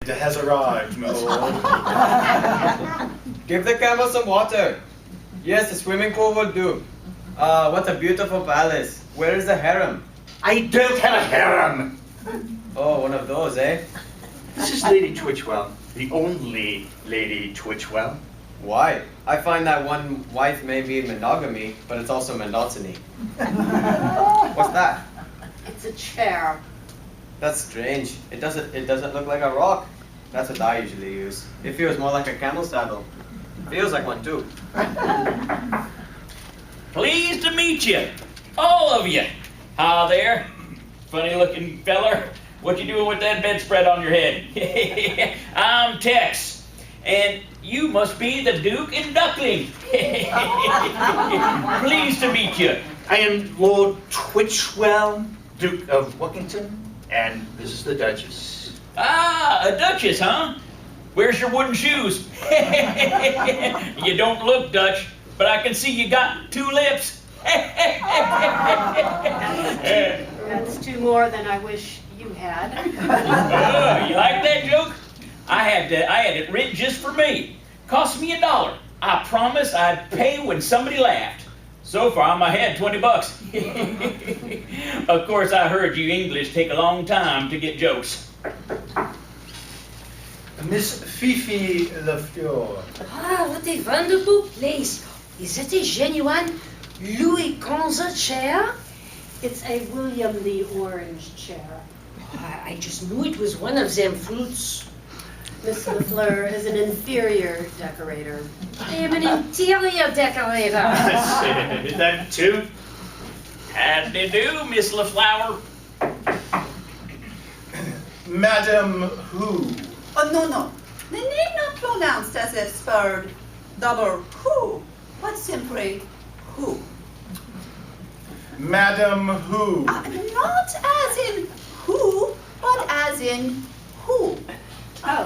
has arrived, my lord. Give the camel some water. Yes, the swimming pool will do. What a beautiful palace. Where is the harem? I don't have a harem. Oh, one of those, eh? This is Lady Twitchwell, the only Lady Twitchwell. Why? I find that one wife may be monogamy, but it's also monotony. What's that? It's a chair. That's strange. It doesn't look like a rock. That's what I usually use. It feels more like a camel saddle. Feels like one too. Pleased to meet you, all of you. Hi there, funny looking feller. What you doing with that bedspread on your head? I'm Tex, and you must be the Duke and Duckling. Pleased to meet you. I am Lord Twitchwell, Duke of Wookington, and this is the Duchess. Ah, a duchess, huh? Where's your wooden shoes? You don't look Dutch, but I can see you got two lips. That's two more than I wish you had. Oh, you like that joke? I had it written just for me. Cost me $1. I promised I'd pay when somebody laughed. So far, I'm ahead $20. Of course, I heard you English take a long time to get jokes. Miss Fifi Lefleur. Ah, what a wonderful place. Is it a genuine Louis XV chair? It's a William the Orange chair. I just knew it was one of them fruits. Miss LaFleur is an inferior decorator. I am an interior decorator. Is that two? How'd they do, Miss LaFlower? Madam Who. Oh, no. The name not pronounced as if spelled double who, but simply who. Madam Who. Not as in who, but as in who. Oh,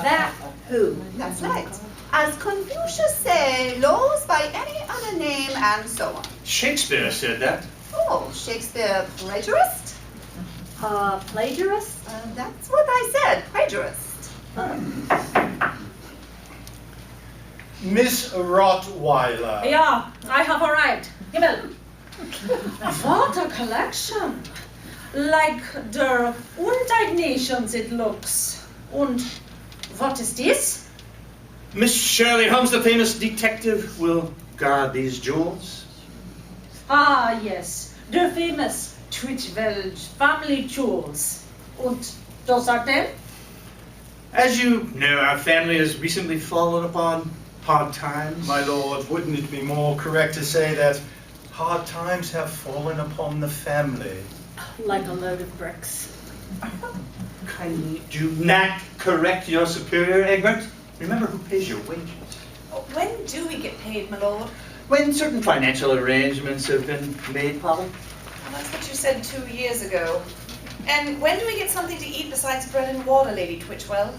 that who? That's right. As Confucius say, laws by any other name and so on. Shakespeare said that. Oh, Shakespeare plagiarist? Plagiarist? That's what I said, plagiarist. Miss Rottweiler. Yeah, I have arrived. Himmel. What a collection. Like der Nations it looks. And what is this? Miss Shirley Holmes, the famous detective, will guard these jewels. Ah, yes, the famous Twitchwell family jewels. And those are them? As you know, our family has recently fallen upon hard times. My lord, wouldn't it be more correct to say that hard times have fallen upon the family? Like a load of bricks. Kindly do not correct your superior, Egbert. Remember who pays your wages. When do we get paid, my lord? When certain financial arrangements have been made, Polly. Well, that's what you said 2 years ago. And when do we get something to eat besides bread and water, Lady Twitchwell?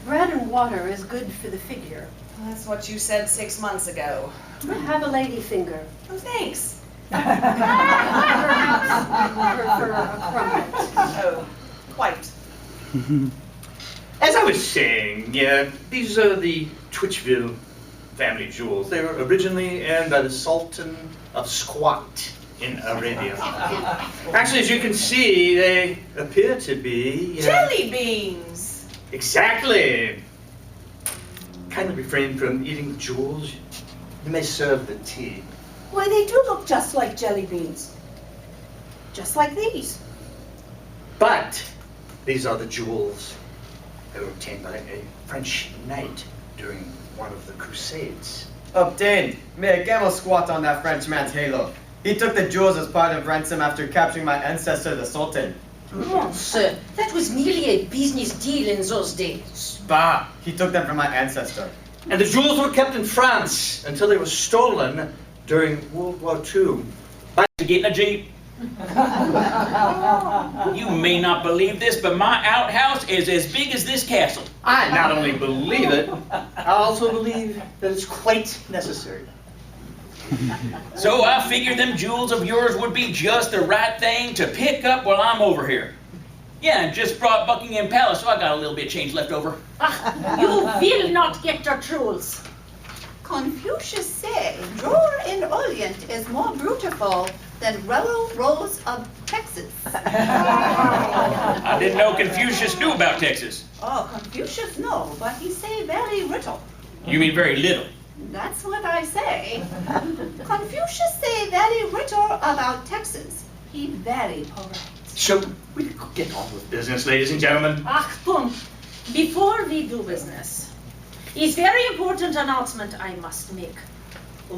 Bread and water is good for the figure. Well, that's what you said 6 months ago. I have a lady finger. Oh, thanks. Perhaps for a crumpet. Oh, quite. As I was saying, these are the Twitchville family jewels. They were originally owned by the Sultan of Squat in Arabia. Actually, as you can see, they appear to be... Jelly beans! Exactly. Kindly refrain from eating the jewels. You may serve the tea. Why, they do look just like jelly beans. Just like these. But these are the jewels that were obtained by a French knight during one of the Crusades. Obtained. May a camel squat on that Frenchman's halo. He took the jewels as part of ransom after capturing my ancestor, the Sultan. Oh, sir, that was merely a business deal in those days. Bah! He took them from my ancestor. And the jewels were kept in France until they were stolen during World War II. To get in a Jeep. You may not believe this, but my outhouse is as big as this castle. I not only believe it, I also believe that it's quite necessary. So I figured them jewels of yours would be just the right thing to pick up while I'm over here. Yeah, just brought Buckingham Palace, so I got a little bit of change left over. You will not get the jewels. Confucius say drawer in Orient is more beautiful than Rello Rose of Texas. I didn't know Confucius knew about Texas. Oh, Confucius no, but he say very little. You mean very little? That's what I say. Confucius say very little about Texas. He very polite. So we could get on with business, ladies and gentlemen. Achtung, before we do business, is very important announcement I must make.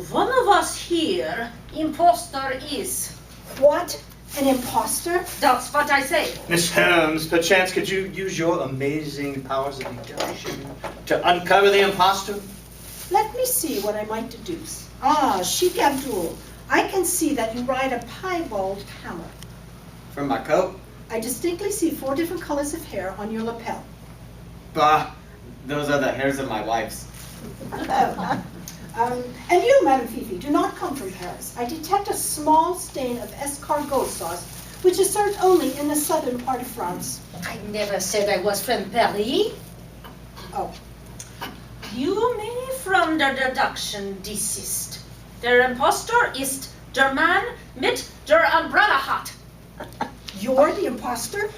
One of us here, impostor is. What? An imposter? That's what I say. Miss Holmes, perchance could you use your amazing powers of deduction to uncover the impostor? Let me see what I might deduce. Ah, Sheik Abdul, I can see that you ride a piebald camel. From my coat? I distinctly see 4 different colors of hair on your lapel. Bah, those are the hairs of my wife's. And you, Madame Fifi, do not come from Paris. I detect a small stain of escargot sauce, which is served only in the southern part of France. I never said I was from Paris. Oh, You may from the deduction desist. Der impostor ist der Mann mit der umbrella hat. you're the imposter?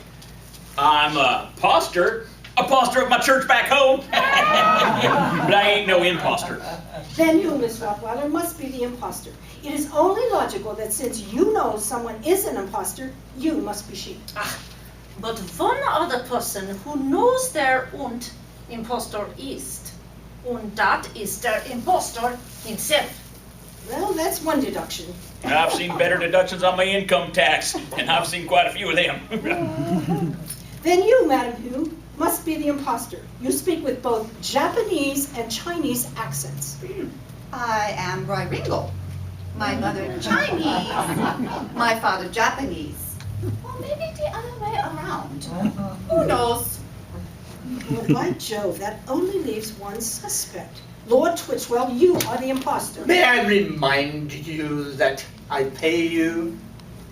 I'm a imposter of my church back home. But I ain't no imposter. Then you, Miss Rottweiler, must be the imposter. It is only logical that since you know someone is an imposter, you must be she. But one other person who knows der und impostor ist. Und that is der impostor himself. Well, that's one deduction. I've seen better deductions on my income tax, and I've seen quite a few of them. Then you, Madam Hu, must be the imposter. You speak with both Japanese and Chinese accents. I am bilingual. My mother Chinese, my father Japanese. Or maybe the other way around. Who knows? Well, by Jove, that only leaves one suspect. Lord Twitchwell, you are the imposter. May I remind you that I pay you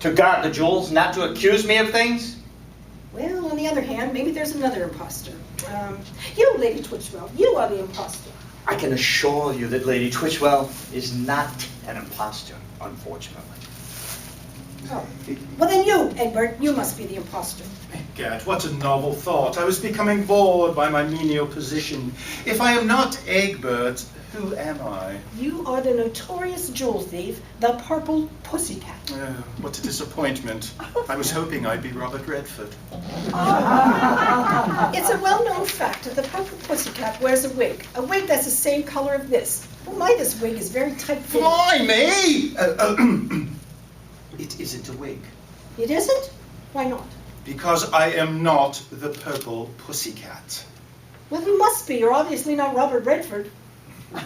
to guard the jewels, not to accuse me of things? Well, on the other hand, maybe there's another imposter. You, Lady Twitchwell, you are the imposter. I can assure you that Lady Twitchwell is not an imposter, unfortunately. Oh. Well, then you, Egbert, you must be the imposter. Gad, what a novel thought. I was becoming bored by my menial position. If I am not Egbert, who am I? You are the notorious jewel thief, the Purple Pussycat. Oh, what a disappointment. I was hoping I'd be Robert Redford. It's a well-known fact that the Purple Pussycat wears a wig that's the same color of this. Oh my, this wig is very tight-fitting. Blimey! It isn't a wig. It isn't? Why not? Because I am not the Purple Pussycat. Well, you must be. You're obviously not Robert Redford. There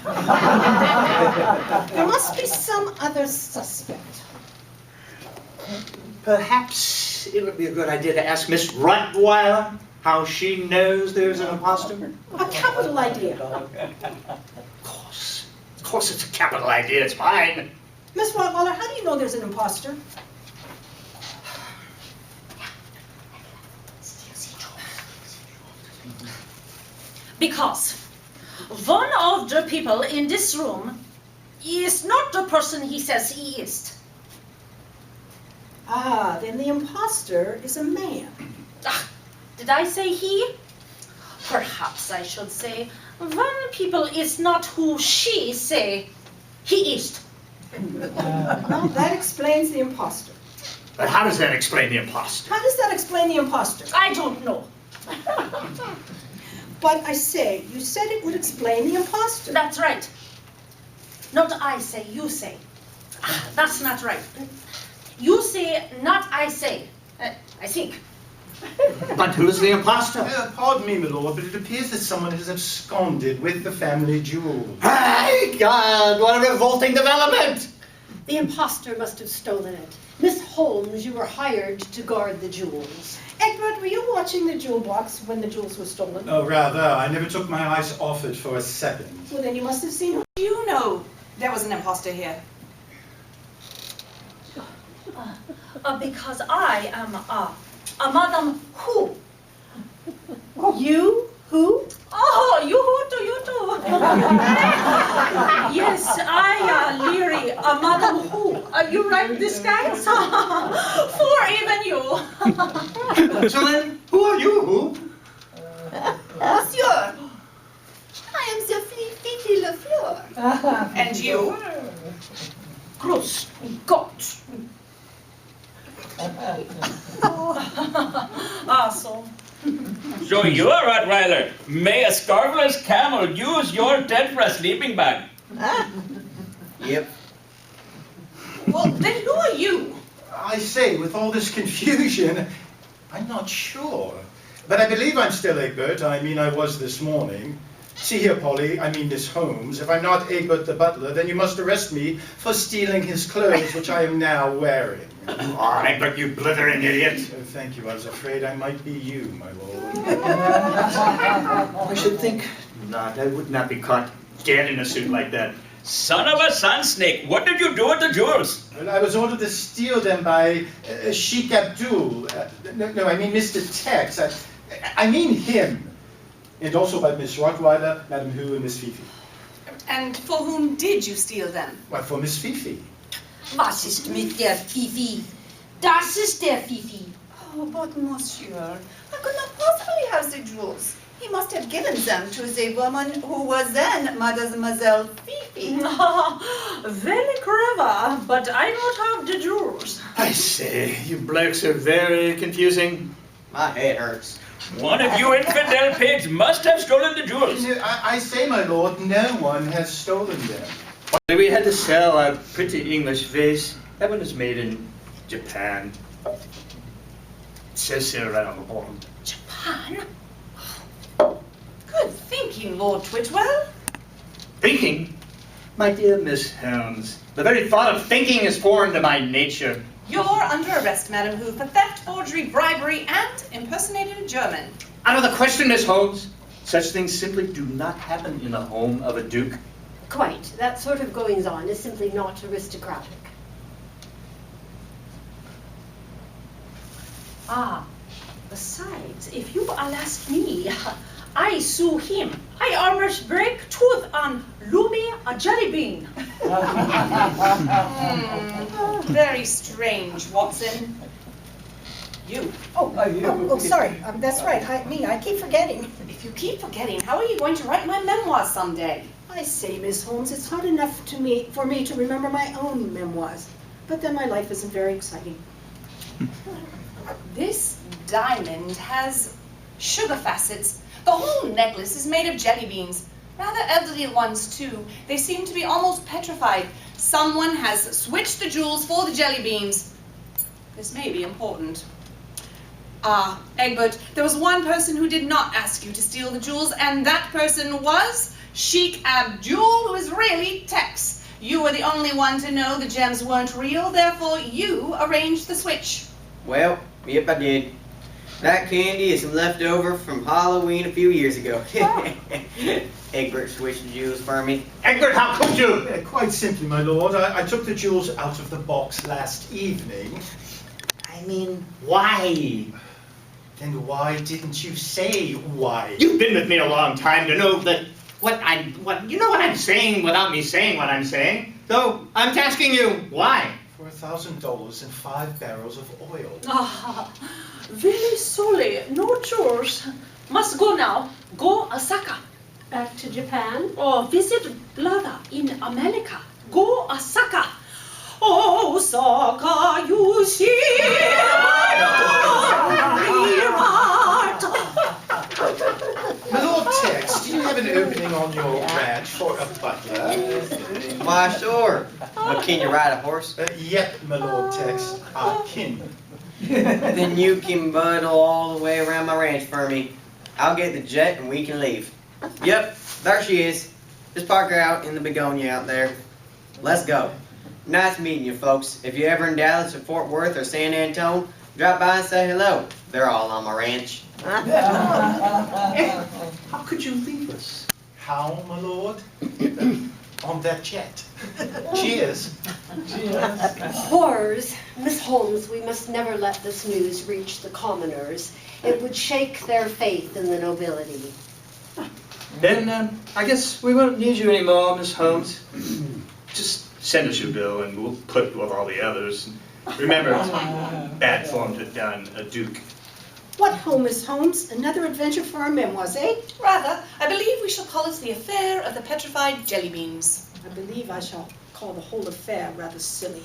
must be some other suspect. Perhaps it would be a good idea to ask Miss Rottweiler how she knows there's an imposter. A capital idea. Of course it's a capital idea, it's mine. Miss Rottweiler, how do you know there's an imposter? Because one of the people in this room is not the person he says he is. Ah, then the imposter is a man. Did I say he? Perhaps I should say one people is not who she say he is. Well, that explains the imposter. But how does that explain the imposter? How does that explain the imposter? I don't know. But I say, you said it would explain the imposter. That's right. Not I say, you say. That's not right. You say, not I say. I think. But who's the imposter? Pardon me, my lord, but it appears that someone has absconded with the family jewels. My God, what a revolting development! The imposter must have stolen it. Miss Holmes, you were hired to guard the jewels. Egbert, were you watching the jewel box when the jewels were stolen? Oh, rather. I never took my eyes off it for a second. Well, then you must have seen her. You know there was an imposter here. Because I am a Madam Who. You? Who? Oh, you too. Yes, I, Leary, a Madam Who. You write this guys? For even you. So then, who are you? Monsieur, I am the Fifi Le Fleur. And you? Grüß Gott. So. So you're Rottweiler. May a scarfless camel use your tent for a sleeping bag. Yep. Well, then who are you? I say, with all this confusion, I'm not sure. But I believe I'm still Egbert. I mean, I was this morning. See here, Polly, I mean Miss Holmes. If I'm not Egbert the butler, then you must arrest me for stealing his clothes, which I am now wearing. You are Egbert, you blithering idiot. Oh, thank you. I was afraid I might be you, my lord. I should think not. I would not be caught dead in a suit like that. Son of a sun snake, what did you do with the jewels? Well, I was ordered to steal them by Sheik Abdul. No, I mean Mr. Tex. I mean him. And also by Miss Rottweiler, Madame Hu, and Miss Fifi. And for whom did you steal them? Why, for Miss Fifi. Was ist mit der Fifi? Das ist der Fifi. Oh, but monsieur, I could not possibly have the jewels. He must have given them to the woman who was then Mademoiselle Fifi. Very clever, but I don't have the jewels. I say, you blokes are very confusing. My head hurts. One of you infidel pigs must have stolen the jewels. I say, my lord, no one has stolen them. We had to sell a pretty English vase. That one is made in Japan. It says so right on the bottom. Japan? Good thinking, Lord Twitchwell. Thinking? My dear Miss Holmes, the very thought of thinking is foreign to my nature. You're under arrest, Madam Hu, for theft, forgery, bribery, and impersonating a German. Out of the question, Miss Holmes. Such things simply do not happen in the home of a duke. Quite. That sort of goings-on is simply not aristocratic. Besides, if you will ask me, I sue him. I almost break tooth on Lumi a jelly bean. Very strange, Watson. You. Oh, sorry. That's right. I keep forgetting. If you keep forgetting, how are you going to write my memoirs someday? I say, Miss Holmes, it's hard enough for me to remember my own memoirs. But then my life isn't very exciting. This diamond has sugar facets. The whole necklace is made of jelly beans. Rather elderly ones, too. They seem to be almost petrified. Someone has switched the jewels for the jelly beans. This may be important. Egbert, there was one person who did not ask you to steal the jewels, and that person was Sheik Abdul, who is really Tex. You were the only one to know the gems weren't real, therefore you arranged the switch. Well, yep, I did. That candy is left over from Halloween a few years ago. Egbert switched the jewels for me. Egbert, how could you? Quite simply, my lord, I took the jewels out of the box last evening. I mean, why? Then why didn't you say why? You've been with me a long time to know that you know what I'm saying without me saying what I'm saying. So I'm asking you, why? For $1,000 and 5 barrels of oil. Very sorry, no chores. Must go now. Go Osaka. Back to Japan? Or visit brother in America. Go Osaka. Osaka, you see. My lord Tex, do you have an opening on your ranch for a butler? Why, sure. But can you ride a horse? Yep, my lord Tex, I can. Then you can bundle all the way around my ranch for me. I'll get the jet and we can leave. Yep, there she is. Just park her out in the begonia out there. Let's go. Nice meeting you folks. If you're ever in Dallas or Fort Worth or San Antonio, drop by and say hello. They're all on my ranch. How could you leave us? How, my lord? on that jet. Cheers. Horrors. Miss Holmes, we must never let this news reach the commoners. It would shake their faith in the nobility. Then I guess we won't need you anymore, Miss Holmes. Just send us your bill and we'll put with all the others. Remember, it's bad form to done a duke. What ho, Miss Holmes? Another adventure for our memoirs, eh? Rather, I believe we shall call it the affair of the petrified jelly beans. I believe I shall call the whole affair rather silly.